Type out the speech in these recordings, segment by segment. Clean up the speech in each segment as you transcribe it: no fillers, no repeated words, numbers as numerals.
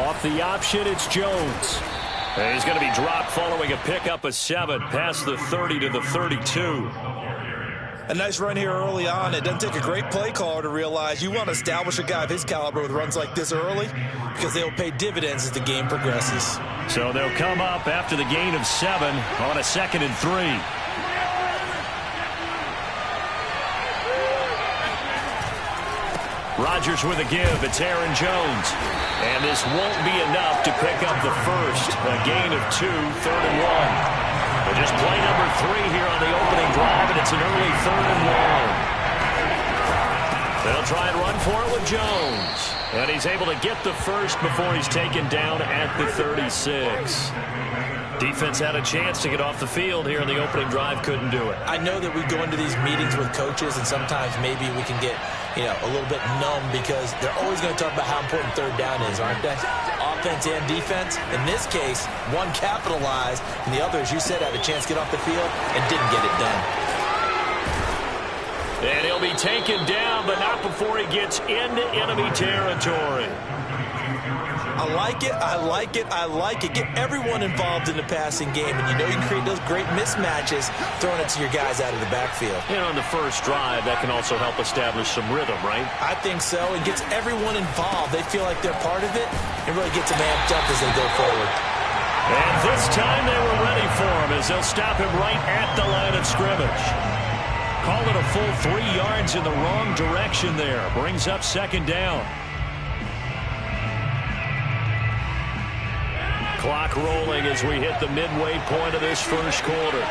Off the option, it's Jones. And he's going to be dropped following a pickup of 7 past the 30 to the 32. A nice run here early on. It doesn't take a great play caller to realize you want to establish a guy of his caliber with runs like this early because they will pay dividends as the game progresses. So they'll come up after the gain of 7 on a 2nd and 3. Rodgers with a give. It's Aaron Jones. And this won't be enough to pick up the first. A gain of 2, 3rd and 1. But just play number 3 here on the opening drive, and it's an early 3rd and long. They'll try and run for it with Jones. And he's able to get the first before he's taken down at the 36. Defense had a chance to get off the field here in the opening drive, couldn't do it. I know that we go into these meetings with coaches, and sometimes maybe we can get, a little bit numb because they're always going to talk about how important 3rd down is, aren't they? Offense and defense. In this case, one capitalized, and the other, as you said, had a chance to get off the field and didn't get it done. And he'll be taken down, but not before he gets into enemy territory. I like it, I like it, I like it. Get everyone involved in the passing game, and you can create those great mismatches throwing it to your guys out of the backfield. And on the first drive, that can also help establish some rhythm, right? I think so. It gets everyone involved. They feel like they're part of it, and really gets them amped up as they go forward. And this time they were ready for him as they'll stop him right at the line of scrimmage. Call it a full 3 yards in the wrong direction there. Brings up 2nd down. Clock rolling as we hit the midway point of this first quarter.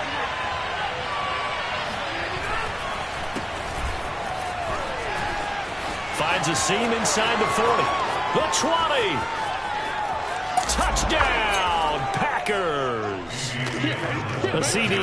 Finds a seam inside the 40. The 20. Touchdown, Packers. A CD,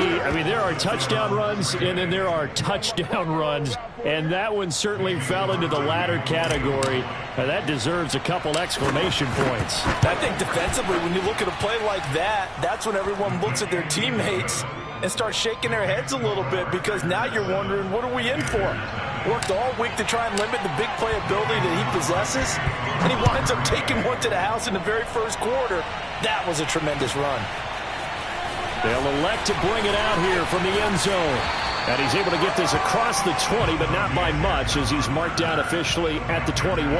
there are touchdown runs, and then there are touchdown runs. And that one certainly fell into the latter category. That deserves a couple exclamation points. I think defensively, when you look at a play like that, that's when everyone looks at their teammates and starts shaking their heads a little bit because now you're wondering, what are we in for? Worked all week to try and limit the big play ability that he possesses, and he winds up taking one to the house in the very first quarter. That was a tremendous run. They'll elect to bring it out here from the end zone. And he's able to get this across the 20, but not by much as he's marked down officially at the 21.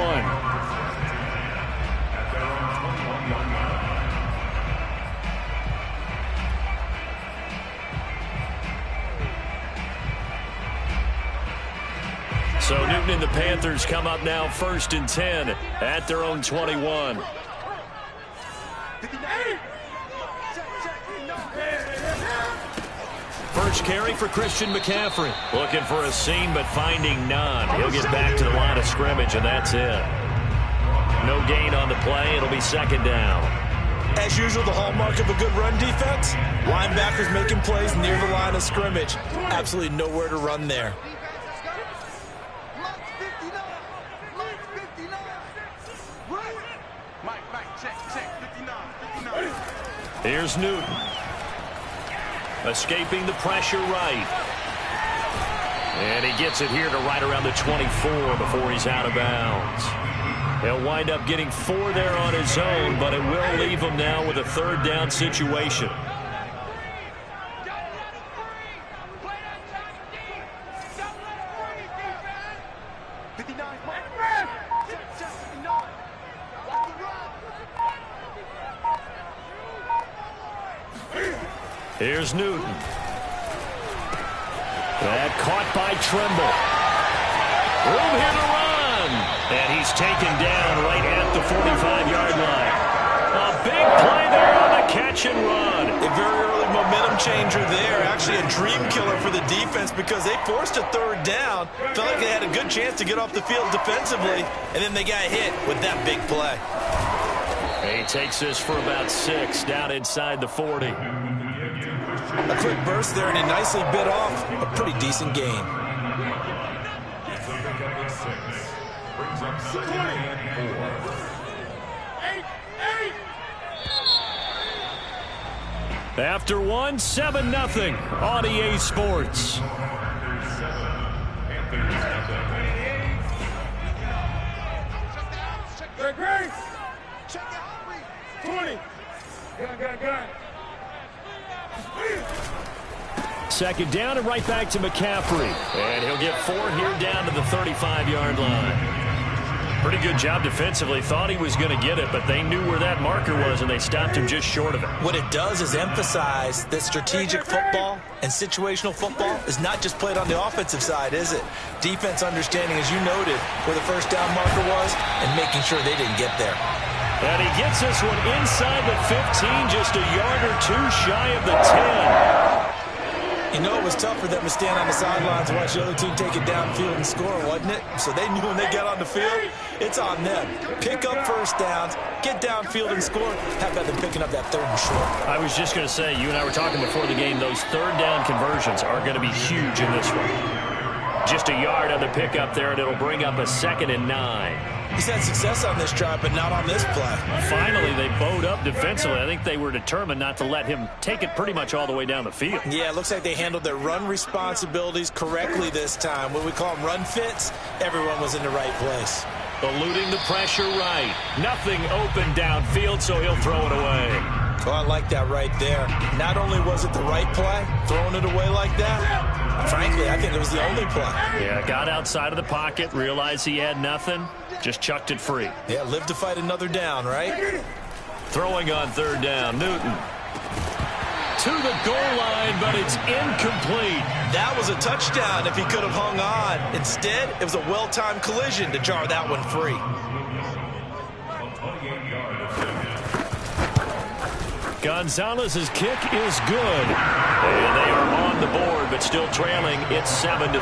So Newton and the Panthers come up now 1st and 10 at their own 21. First carry for Christian McCaffrey. Looking for a seam, but finding none. He'll get back to the line of scrimmage, and that's it. No gain on the play. It'll be 2nd down. As usual, the hallmark of a good run defense, linebackers making plays near the line of scrimmage. Absolutely nowhere to run there. Here's Newton. Escaping the pressure right. And he gets it here to right around the 24 before he's out of bounds. He'll wind up getting 4 there on his own, but it will leave him now with a 3rd down situation. Here's Newton. That caught by Trimble. Room here to run. And he's taken down right at the 45-yard line. A big play there on the catch and run. A very early momentum changer there. Actually a dream killer for the defense because they forced a 3rd down. Felt like they had a good chance to get off the field defensively. And then they got hit with that big play. He takes this for about 6 down inside the 40. A quick burst there, and he nicely bit off a pretty decent gain. After 1, 7-0 on EA Sports. second down and right back to McCaffrey. And he'll get 4 here down to the 35-yard line. Pretty good job defensively. Thought he was going to get it, but they knew where that marker was, and they stopped him just short of it. What it does is emphasize that strategic football and situational football is not just played on the offensive side, is it? Defense understanding, as you noted, where the first down marker was and making sure they didn't get there. And he gets this one inside the 15, just a yard or two shy of the 10. You know, it was tough for them to stand on the sidelines and watch the other team take it downfield and score, wasn't it? So they knew when they got on the field, it's on them. Pick up first downs, get downfield and score. How about them picking up that 3rd and short? I was just going to say, you and I were talking before the game, those 3rd down conversions are going to be huge in this one. Just a yard on the pickup there, and it'll bring up a 2nd and 9. He's had success on this drive, but not on this play. Finally, they bowed up defensively. I think they were determined not to let him take it pretty much all the way down the field. Yeah, it looks like they handled their run responsibilities correctly this time. What we call them run fits, everyone was in the right place. Eluding the pressure right. Nothing open downfield, so he'll throw it away. Oh, I like that right there. Not only was it the right play, throwing it away like that, frankly, I think it was the only play. Yeah, got outside of the pocket, realized he had nothing, just chucked it free. Yeah, live to fight another down, right? Throwing on 3rd down, Newton. To the goal line, but it's incomplete. That was a touchdown if he could have hung on. Instead, it was a well-timed collision to jar that one free. Gonzalez's kick is good. And they are on the board, but still trailing. It's 7-3.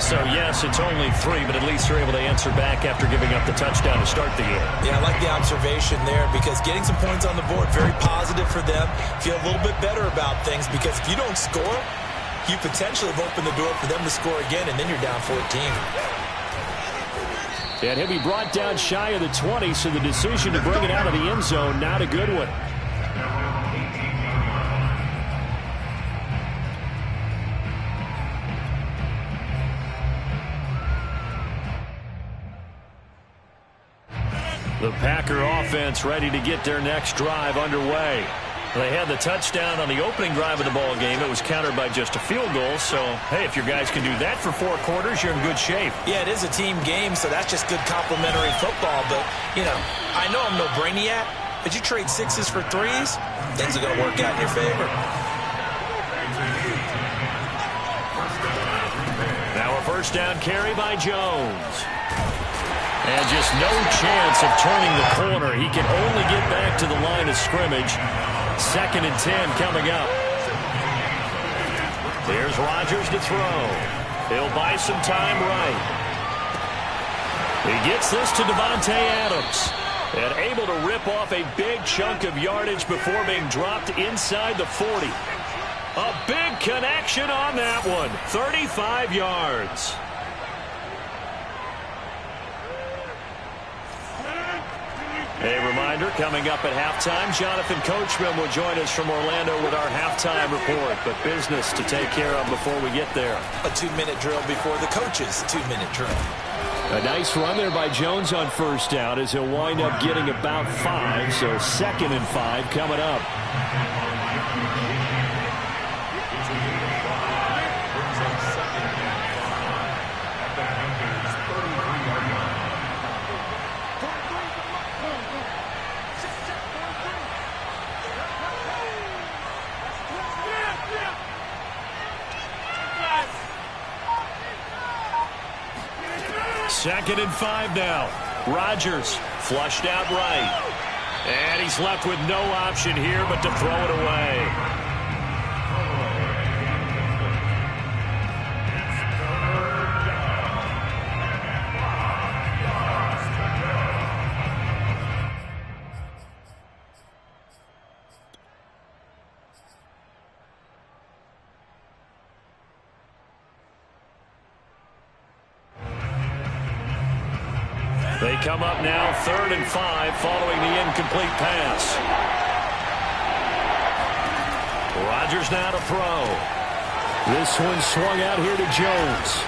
So, yes, it's only 3, but at least they're able to answer back after giving up the touchdown to start the game. Yeah, I like the observation there because getting some points on the board, very positive for them. Feel a little bit better about things because if you don't score, you potentially have opened the door for them to score again, and then you're down 14. And he'll be brought down shy of the 20, so the decision to bring it out of the end zone, not a good one. The Packer offense ready to get their next drive underway. They had the touchdown on the opening drive of the ball game. It was countered by just a field goal. So, hey, if your guys can do that for 4 quarters, you're in good shape. Yeah, it is a team game, so that's just good complementary football. But, you know, I know I'm no brainiac, but you trade 6s for 3s, things are going to work out in your favor. Now a first down carry by Jones. And just no chance of turning the corner. He can only get back to the line of scrimmage. 2nd and 10 coming up. Here's Rodgers to throw. He'll buy some time right. He gets this to Davante Adams. And able to rip off a big chunk of yardage before being dropped inside the 40. A big connection on that one. 35 yards. A reminder, coming up at halftime, Jonathan Coachman will join us from Orlando with our halftime report. But business to take care of before we get there. A 2-minute drill before the coach's 2-minute drill. A nice run there by Jones on first down as he'll wind up getting about 5. So 2nd and 5 coming up. Second and 5 now. Rodgers flushed out right. And he's left with no option here but to throw it away. They come up now 3rd and 5 following the incomplete pass. Rodgers now to throw. This one swung out here to Jones.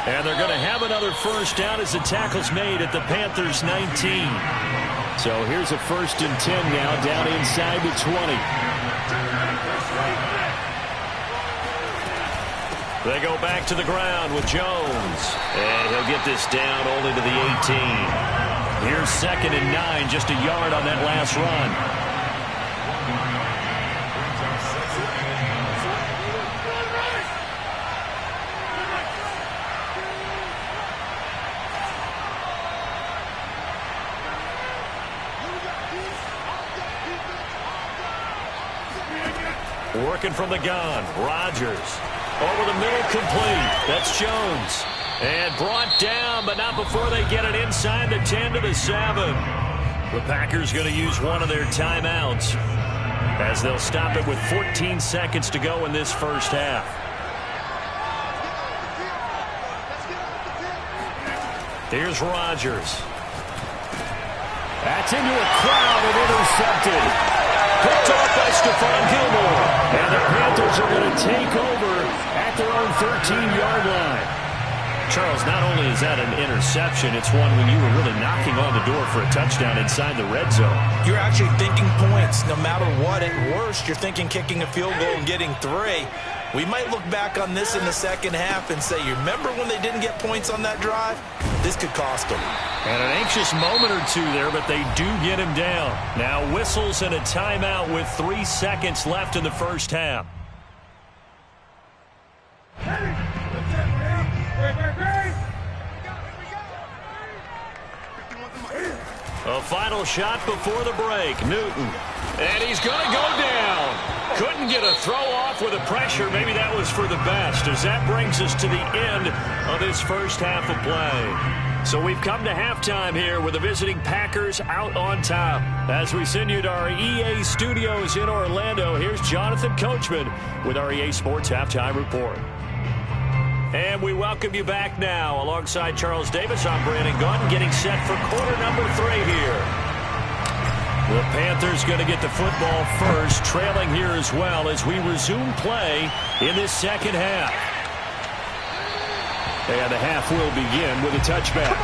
And they're going to have another first down as the tackle's made at the Panthers' 19. So here's a 1st and 10 now down inside the 20. They go back to the ground with Jones. And he'll get this down only to the 18. Here's 2nd and 9, just a yard on that last run. Working from the gun, Rodgers. Over the middle, complete. That's Jones. And brought down, but not before they get it inside the 10 to the 7. The Packers going to use one of their timeouts as they'll stop it with 14 seconds to go in this first half. Here's Rodgers. That's into a crowd and intercepted. Picked off by Stephon Gilmore. And the Panthers are going to take over at their own 13-yard line. Charles, not only is that an interception, it's one when you were really knocking on the door for a touchdown inside the red zone. You're actually thinking points. No matter what, at worst, you're thinking kicking a field goal and getting 3. We might look back on this in the second half and say, you remember when they didn't get points on that drive? This could cost them. And an anxious moment or two there, but they do get him down. Now whistles and a timeout with 3 seconds left in the first half. A final shot before the break. Newton. And he's going to go down. Couldn't get a throw off with the pressure. Maybe that was for the best, as that brings us to the end of this first half of play. So we've come to halftime here with the visiting Packers out on top. As we send you to our EA studios in Orlando, here's Jonathan Coachman with our EA Sports Halftime Report. And we welcome you back now. Alongside Charles Davis, I'm Brandon Gaudin, getting set for quarter number 3 here. The Panthers going to get the football first, trailing here as well as we resume play in this second half. And the half will begin with a touchback.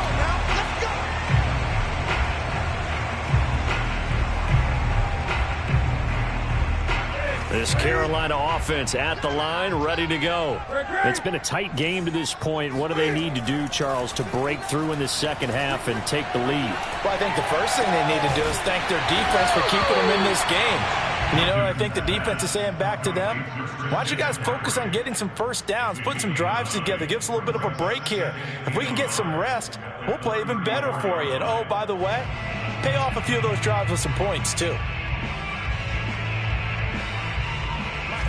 This Carolina offense at the line, ready to go. It's been a tight game to this point. What do they need to do, Charles, to break through in the second half and take the lead? Well, I think the first thing they need to do is thank their defense for keeping them in this game. And you know what I think the defense is saying back to them? Why don't you guys focus on getting some first downs, put some drives together, give us a little bit of a break here. If we can get some rest, we'll play even better for you. And, oh, by the way, pay off a few of those drives with some points, too.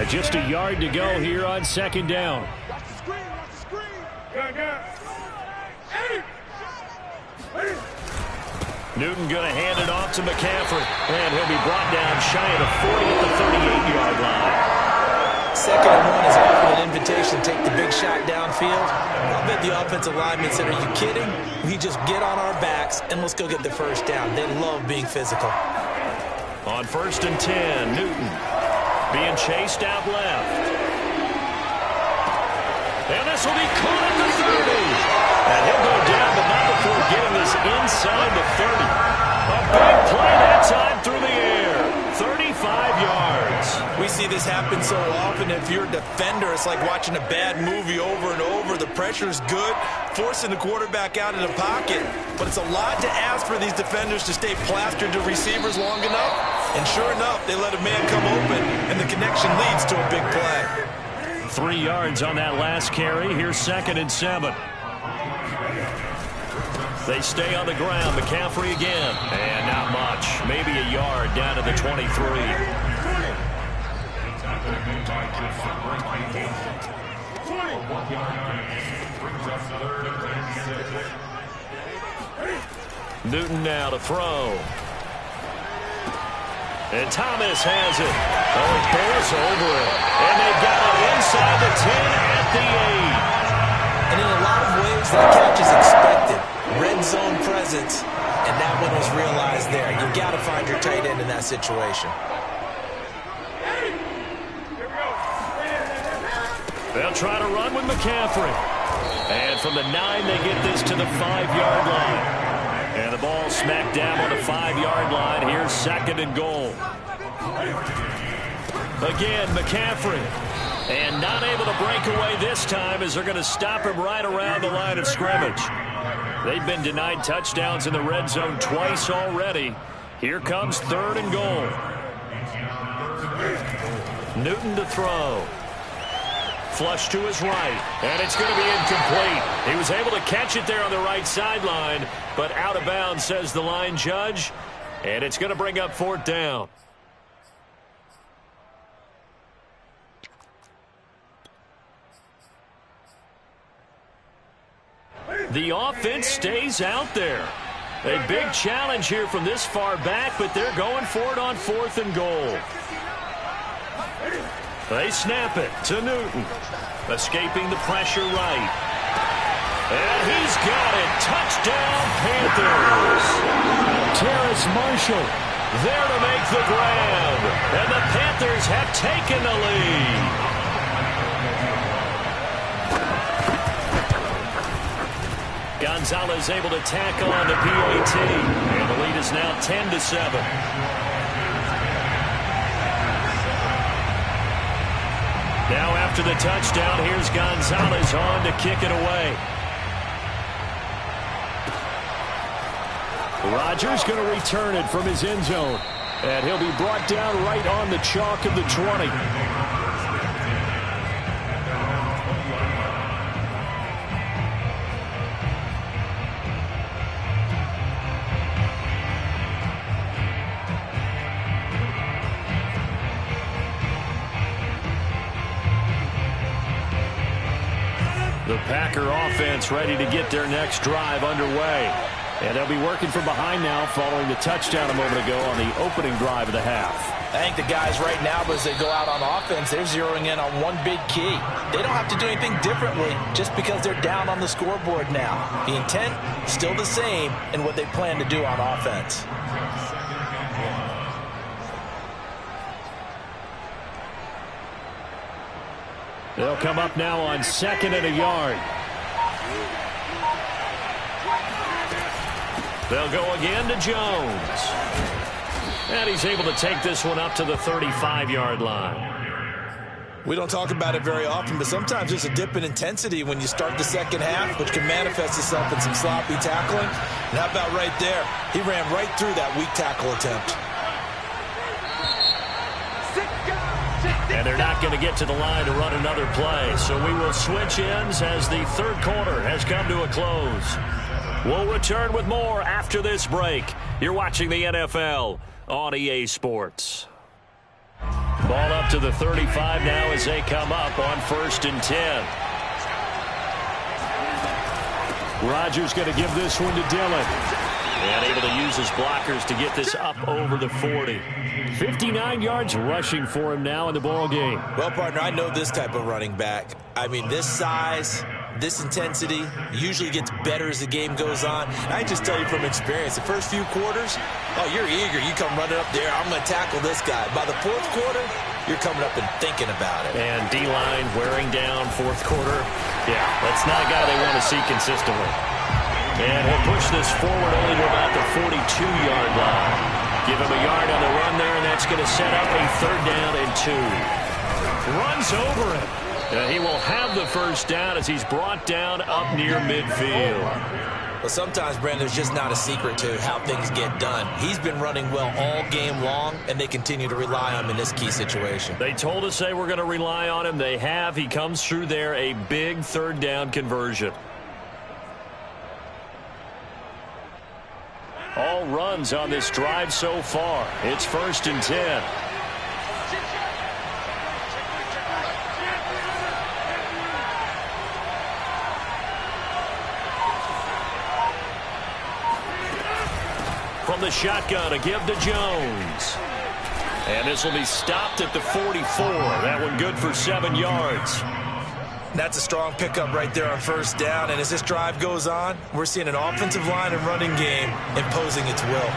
Just a yard to go here on second down. Watch the screen, watch the screen. Newton going to hand it off to McCaffrey. And he'll be brought down shy of the 40 at the 38-yard line. 2nd and 1 is often an invitation to take the big shot downfield. I'll bet the offensive linemen said, are you kidding? We just get on our backs and let's go get the first down. They love being physical. On 1st and 10, Newton being chased out left. And this will be caught at the 30. And he'll go down, but not before getting this inside the 30. A big play that time through the air. 35 yards. We see this happen so often. If you're a defender, it's like watching a bad movie over and over. The pressure is good, forcing the quarterback out of the pocket. But it's a lot to ask for these defenders to stay plastered to receivers long enough. And sure enough, they let a man come open, and the connection leads to a big play. 3 yards on that last carry. Here's 2nd and 7. They stay on the ground. McCaffrey again. And not much. Maybe a yard down to the 23. Newton now to throw. And Thomas has it. Oh, it goes over it. And they've got it inside the 10 at the 8. And in a lot of ways, that catch is expected. Red zone presence, and that one was realized there. You've got to find your tight end in that situation. They'll try to run with McCaffrey. And from the 9, they get this to the 5-yard line. And the ball smacked down on the 5-yard line. Here's 2nd and goal. Again, McCaffrey. And not able to break away this time as they're going to stop him right around the line of scrimmage. They've been denied touchdowns in the red zone twice already. Here comes 3rd and goal. Newton to throw. Flush to his right, and it's going to be incomplete. He was able to catch it there on the right sideline, but out of bounds, says the line judge, and it's going to bring up 4th down. The offense stays out there. A big challenge here from this far back, but they're going for it on 4th and goal. They snap it to Newton. Escaping the pressure right. And he's got it. Touchdown, Panthers. Terrace Marshall there to make the grab. And the Panthers have taken the lead. Gonzalez able to tackle on the PAT. And the lead is now 10-7. Now after the touchdown, here's Gonzalez on to kick it away. Rodgers going to return it from his end zone. And he'll be brought down right on the chalk of the 20. The Packer offense ready to get their next drive underway. And they'll be working from behind now following the touchdown a moment ago on the opening drive of the half. I think the guys right now, as they go out on offense, they're zeroing in on one big key. They don't have to do anything differently just because they're down on the scoreboard now. The intent, still the same in what they plan to do on offense. They'll come up now on 2nd and a yard. They'll go again to Jones. And he's able to take this one up to the 35-yard line. We don't talk about it very often, but sometimes there's a dip in intensity when you start the second half, which can manifest itself in some sloppy tackling. And how about right there? He ran right through that weak tackle attempt. And they're not going to get to the line to run another play. So we will switch ends as the 3rd quarter has come to a close. We'll return with more after this break. You're watching the NFL on EA Sports. Ball up to the 35 now as they come up on 1st and 10. Rodgers going to give this one to Dillon. And able to use his blockers to get this up over the 40. 59 yards rushing for him now in the ball game. Well, partner, I know this type of running back. I mean, this size, this intensity usually gets better as the game goes on. And I just tell you from experience, the first few quarters, oh, you're eager. You come running up there, I'm going to tackle this guy. By the 4th quarter, you're coming up and thinking about it. And D-line wearing down 4th quarter. Yeah, that's not a guy they want to see consistently. And he'll push this forward only to about the 42-yard line. Give him a yard on the run there, and that's going to set up a 3rd down and 2. Runs over him. He will have the 1st down as he's brought down up near midfield. Well, sometimes, Brandon, there's just not a secret to how things get done. He's been running well all game long, and they continue to rely on him in this key situation. They told us they were going to rely on him. They have. He comes through there, a big 3rd down conversion. All runs on this drive so far. It's 1st and 10. From the shotgun, a give to Jones. And this will be stopped at the 44. That one good for 7 yards. That's a strong pickup right there on 1st down. And as this drive goes on, we're seeing an offensive line and running game imposing its will.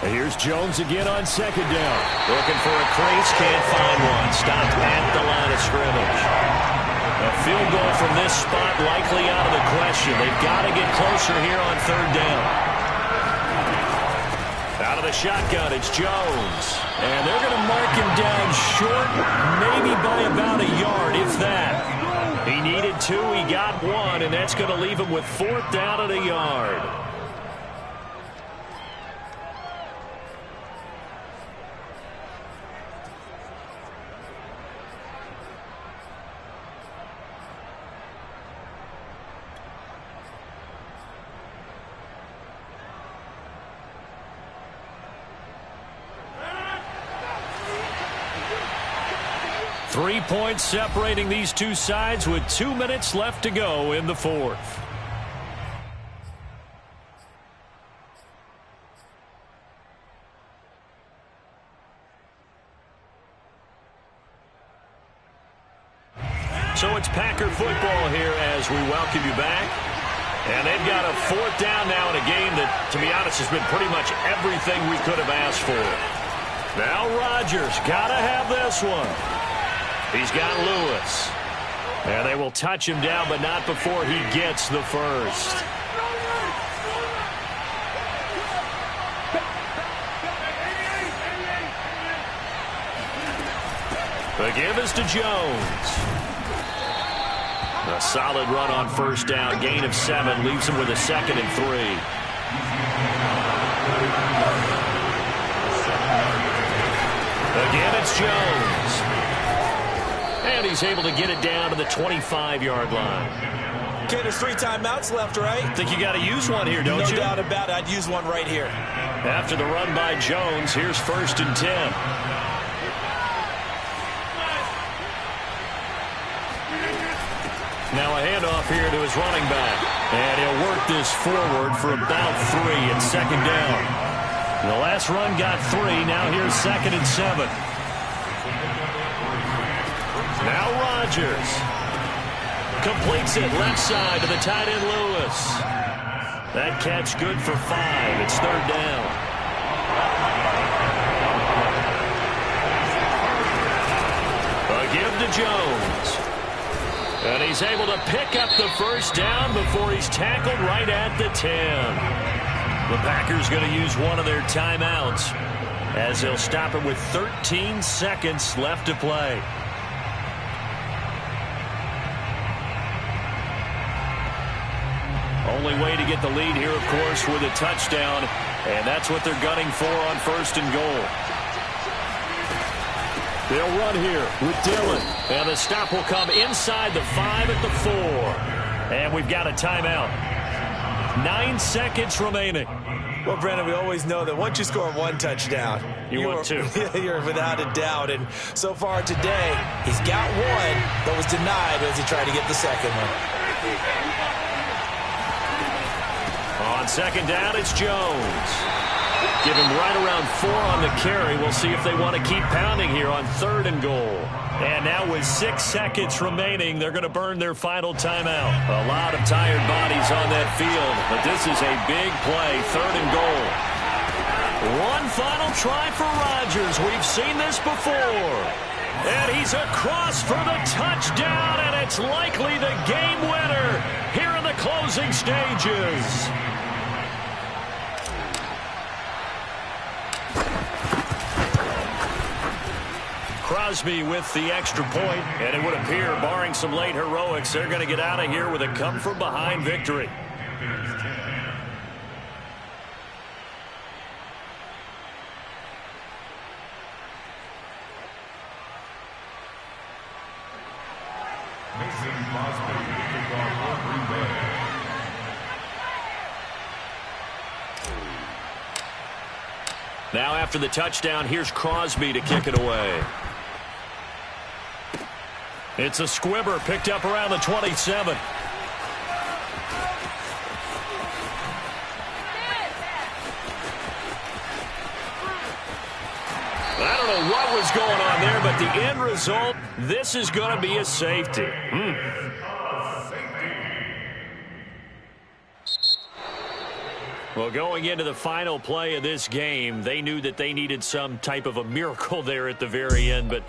Here's Jones again on 2nd down. Looking for a crease, can't find one. Stopped at the line of scrimmage. A field goal from this spot likely out of the question. They've got to get closer here on third down. Out of the shotgun, it's Jones. And they're going to mark him down short, maybe by about a yard, if that. He needed 2, he got 1, and that's going to leave him with 4th down at a yard. Three points separating these two sides with 2 minutes left to go in the fourth. So it's Packer football here as we welcome you back. And they've got a 4th down now in a game that, to be honest, has been pretty much everything we could have asked for. Now Rodgers got to have this one. He's got Lewis. And they will touch him down, but not before he gets the first. The give is to Jones. A solid run on first down. Gain of 7 leaves him with a 2nd and 3. Again, it's Jones. And he's able to get it down to the 25-yard line. Okay, there's 3 timeouts left, right? Think you got to use one here, don't you? No doubt about it. I'd use one right here. After the run by Jones, here's 1st and 10. Now a handoff here to his running back. And he'll work this forward for about 3 at 2nd down. The last run got 3. Now here's 2nd and 7. Now Rodgers completes it left side to the tight end Lewis. That catch good for 5. It's 3rd down. A give to Jones. And he's able to pick up the first down before he's tackled right at the 10. The Packers going to use one of their timeouts as they'll stop it with 13 seconds left to play. Only way to get the lead here, of course, with a touchdown, and that's what they're gunning for on 1st and goal. They'll run here with Dillon, and the stop will come inside the 5 at the 4. And we've got a timeout. 9 seconds remaining. Well, Brandon, we always know that once you score 1 touchdown, you want 2. You're without a doubt. And so far today, he's got 1 that was denied as he tried to get the 2nd one. On 2nd down, it's Jones. Give him right around 4 on the carry. We'll see if they want to keep pounding here on 3rd and goal. And now with 6 seconds remaining, they're going to burn their final timeout. A lot of tired bodies on that field, but this is a big play, 3rd and goal. One final try for Rodgers. We've seen this before. And he's across for the touchdown, and it's likely the game winner here in the closing stages. Crosby with the extra point, and it would appear, barring some late heroics, they're going to get out of here with a come-from-behind victory. Now after the touchdown, here's Crosby to kick it away. It's a squibber picked up around the 27. I don't know what was going on there, but the end result, this is going to be a safety. Well, going into the final play of this game, they knew that they needed some type of a miracle there at the very end, but